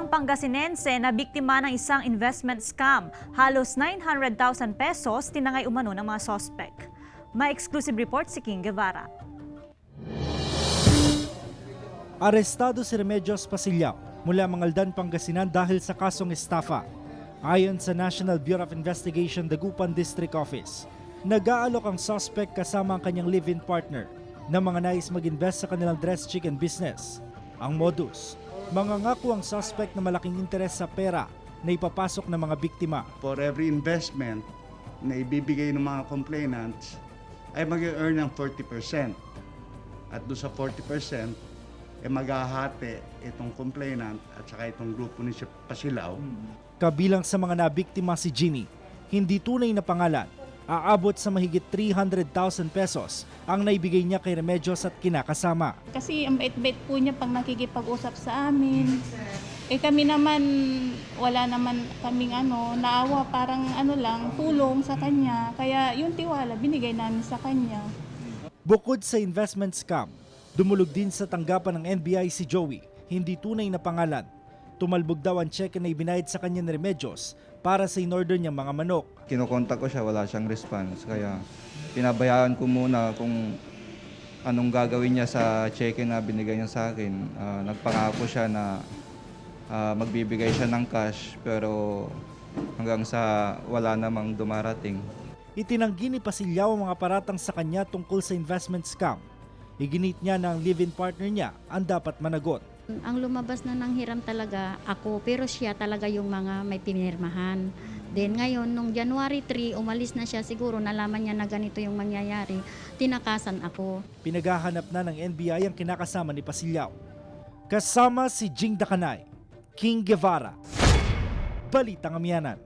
Ilang Pangasinense na biktima ng isang investment scam. Halos 900,000 pesos tinangay umano ng mga suspek. May exclusive report si King Guevara. Arestado si Remedios Pasilaw mula Mangaldan, Pangasinan dahil sa kasong estafa. Ayon sa National Bureau of Investigation Dagupan District Office, nag-aalok ang suspect kasama ang kanyang live-in partner na mga nais mag-invest sa kanilang dress chicken business. Ang modus, mangangako ang suspect na malaking interes sa pera na ipapasok ng mga biktima. For every investment na ibibigay ng mga complainants, ay mag-earn ng 40%. At doon sa 40%, maghahati itong complainant at saka itong grupo ni Pasilaw. Kabilang sa mga nabiktima si Ginny, hindi tunay na pangalan, aabot sa mahigit 300,000 pesos ang naibigay niya kay Remedios at kinakasama. Kasi ang bait-bait po niya pag nakikipag-usap sa amin. Kami naman, wala naman kaming naawa, parang lang, tulong sa kanya. Kaya yung tiwala, binigay namin sa kanya. Bukod sa investment scam, dumulog din sa tanggapan ng NBI si Joey, hindi tunay na pangalan. Tumalbog daw ang cheque na ibinayad sa kanya ni Remedios para sa in-order niyang mga manok. Kinokontak ko siya, wala siyang response. Kaya pinabayaan ko muna kung anong gagawin niya sa cheque na binigay niya sa akin. Nagpangako siya na magbibigay siya ng cash pero hanggang sa wala namang dumarating. Itinanggi ni Pasilaw ang mga paratang sa kanya tungkol sa investment scam. Iginit niya na ang live-in partner niya ang dapat managot. Ang lumabas na ng hiram talaga ako, pero siya talaga yung mga may pinirmahan. Then ngayon, nung January 3, umalis na siya, siguro nalaman niya na ganito yung mangyayari, tinakasan ako. Pinaghahanap na ng NBI ang kinakasama ni Pasilaw. Kasama si Jing Dakanay, King Guevara, Balitang Amianan.